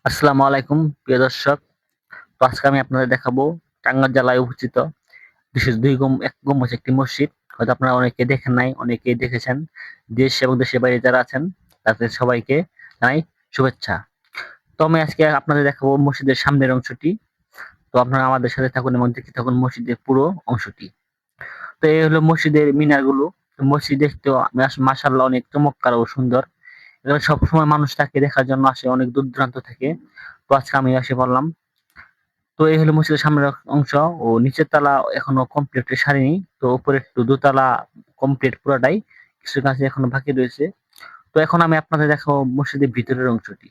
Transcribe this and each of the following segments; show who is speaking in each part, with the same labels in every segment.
Speaker 1: আসসালামু আলাইকুম প্রিয় দর্শক। তো আজকে আমি আপনাদের দেখাবো টাঙ্গাইল জেলায় অবস্থিত বিশেষ ২ এক গম্বুজ একটি মসজিদ। হয়তো আপনারা অনেকে দেখেন নাই, অনেকেই দেখেছেন। দেশ এবং দেশের বাইরে যারা আছেন তাদের সবাইকে জানাই শুভেচ্ছা। তো আমি আজকে আপনাদের দেখাবো মসজিদের সামনের অংশটি। তো আপনারা আমাদের সাথে থাকুন এবং দেখতে থাকুন মসজিদের পুরো অংশটি। তো এই হলো মসজিদের মিনারগুলো। তো মসজিদ দেখতেও মাশাআল্লাহ অনেক চমৎকার ও সুন্দর। এখানে সবসময় মানুষ তাকে দেখার জন্য আসে অনেক দূর দূরান্ত থেকে। তো আজকে আমি এসে পড়লাম। তো এই হলো মসজিদের সামনের অংশ ও নিচের তলা এখনো কমপ্লিট সারেনি। তো উপরে একটু দোতলা কমপ্লিট পুরাটাই। কিছু কাজ এখনো বাকি রয়েছে। তো এখন আমি আপনাদের দেখাবো মসজিদের ভিতরের অংশটি।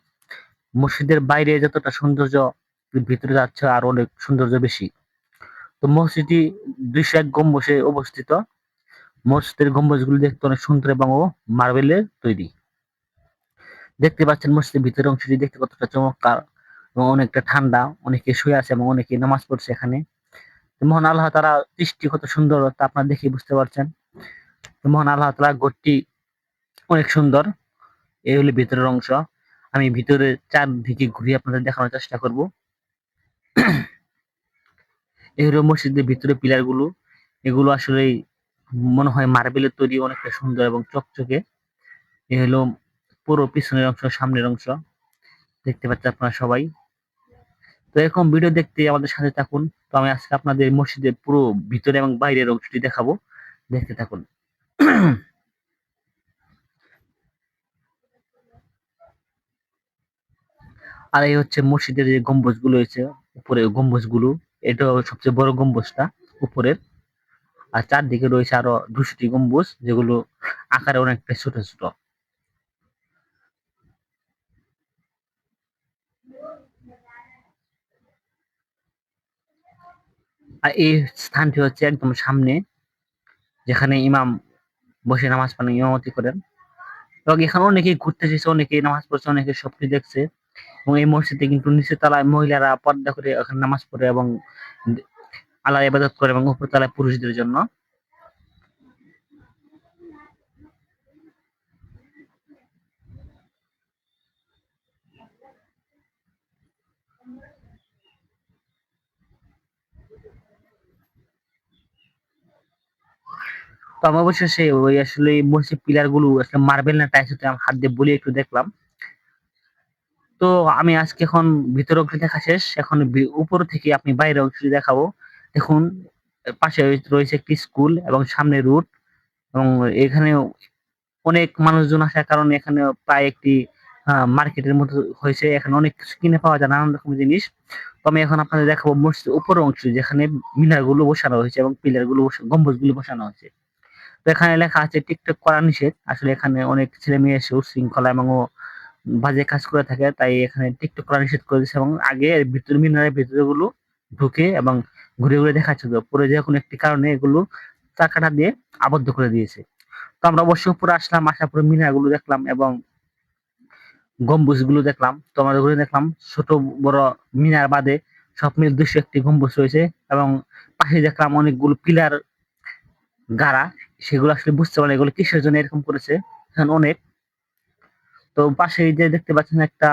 Speaker 1: মসজিদের বাইরে যতটা সৌন্দর্য ভিতরে যাচ্ছে আরো অনেক সৌন্দর্য বেশি। তো মসজিদটি ২০১ গম্বুজে অবস্থিত। মসজিদের গম্বুজগুলো দেখতে অনেক সুন্দর এবং মার্বেলের তৈরি। দেখতে পাচ্ছেন মসজিদের ভিতরের অংশটি দেখতে কতটা চমৎকার এবং অনেকটা ঠান্ডা। অনেকে শুয়ে আছে এবং অনেকে নামাজ পড়ছে এখানে। মহান আল্লাহ তাআলার সৃষ্টি কত সুন্দর তা আপনারা দেখেই বুঝতে পারছেন। মহান আল্লাহ তাআলার ঘরটি অনেক সুন্দর। এই হলো ভিতরের অংশ। আমি ভিতরে চারদিকে ঘুরিয়ে আপনাদের দেখানোর চেষ্টা করব। এই হলো মসজিদের ভিতরে পিলার গুলো। এগুলো আসলেই মনে হয় মার্বেলের তৈরি, অনেকটা সুন্দর এবং চকচকে। এ হলো পুরো পিছনের অংশ, সামনের অংশ। দেখতে পাচ্ছেন আপনারা সবাই। তো এরকম ভিডিও দেখতে আমাদের সাথে থাকুন। তো আমি আজকে আপনাদের মসজিদের পুরো ভিতরে এবং বাইরের অংশটি দেখাবো। দেখতে থাকুন। আর এই হচ্ছে মসজিদের যে গম্বুজগুলো রয়েছে, উপরে গম্বুজগুলো। এটা সবচেয়ে বড় গম্বুজটা উপরের। আর চারদিকে রয়েছে আরো ২০০টি গম্বুজ, যেগুলো আকারে অনেকটা ছোট ছোট। আর এই স্থানটি হচ্ছে একদম সামনে, যেখানে ইমাম বসে নামাজ পড়েন, ইমামতি করেন। এবং এখানে অনেকেই ঘুরতে এসেছে, অনেকেই নামাজ পড়ছে, অনেকে সবকিছু দেখছে। এবং এই মসজিদে কিন্তু নিচের তলায় মহিলারা পর্দা করে ওখানে নামাজ পড়ে এবং আল্লাহর ইবাদত করে, এবং উপর তলায় পুরুষদের জন্য। তো আমি অবশেষে ওই আসলে মসজিদ পিলার গুলো আসলে মার্বেল না টাইলস হতে হাত দিয়ে বলে একটু দেখলাম। তো আমি আজকে এখন ভিতর অংশ দেখা শেষ। এখন উপর থেকে আপনি বাইরের অংশটি দেখাবো। দেখুন, পাশে রয়েছে একটি স্কুল এবং সামনে রোড। এবং এখানে অনেক মানুষজন আসার কারণে এখানে প্রায় একটি মার্কেটের মতো হয়েছে। এখানে অনেক কিছু কিনে পাওয়া যায়, নানান রকমের জিনিস। তো আমি এখন আপনাদের দেখাবো মসজিদের উপরের অংশ, যেখানে মিনার গুলো বসানো হয়েছে এবং পিলার গুলো গম্বুজ গুলো বসানো হয়েছে। তো এখানে লেখা আছে টিকটক করা নিষেধ। আসলে এখানে অনেক ছেলে মেয়ে এসে উচ্ছৃঙ্খলা এবং বাজে কাজ করে থাকে, তাই এখানে টিকটক করা নিষেধ করে দিয়েছে। এবং আগে এর ভিতর মিনারের ভিতরে গুলো ঢুকে এবং ঘুরে ঘুরে দেখাচ্ছিল, পরে যে কোনো একটি কারণে এগুলো চাকাটা দিয়ে আবদ্ধ করে দিয়েছে। তো আমরা অবশ্য উপরে আসলাম, আসার পরে মিনার গুলো দেখলাম এবং গম্বুজ গুলো দেখলাম। তো আমরা ঘুরে দেখলাম ছোট বড় মিনার বাদে সব মিলে ২০১টি গম্বুজ রয়েছে। এবং পাশে দেখলাম অনেকগুলো পিলার গাড়া। সেগুলো আসলে বুঝতে পারি এগুলো কিসের জন্য এরকম করেছে। এখানে অনেক। তো পাশে এই যে দেখতে পাচ্ছেন একটা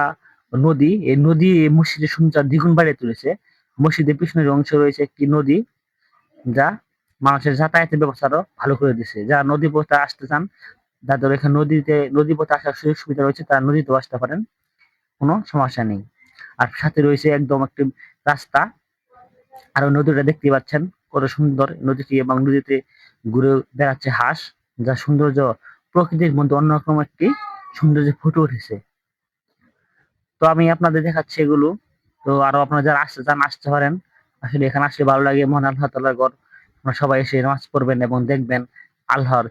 Speaker 1: নদী, এই নদী এই মসজিদের সৌন্দর্য দ্বিগুণ বাড়িয়ে তুলেছে। মসজিদের পিছনের অংশে রয়েছে একটি নদী, যা মানুষের যাতায়াতের ব্যবস্থা আরো ভালো করে দিচ্ছে। যারা নদী পথে আসতে চান, যাদের এখানে নদী পথে আসার সুযোগ সুবিধা রয়েছে, তারা নদীতেও আসতে পারেন, কোনো সমস্যা নেই। আর সাথে রয়েছে একদম একটি রাস্তা। আর ওই নদীটা দেখতে পাচ্ছেন কত সুন্দর নদীটি, এবং নদীতে ঘুরে বেড়াচ্ছে হাঁস, যা সৌন্দর্য প্রকৃতির মধ্যে অন্যরকম একটি সৌন্দর্য ফুটে উঠেছে। তো আমি আপনাদের দেখাচ্ছি এগুলো। তো আরো আপনারা যারা আসতে চান আসতে পারেন। আসলে এখানে আসলে ভালো লাগে, মহান আল্লাহ তাআলার ঘর। আপনারা সবাই এসে নামাজ পড়বেন এবং দেখবেন আল্লাহর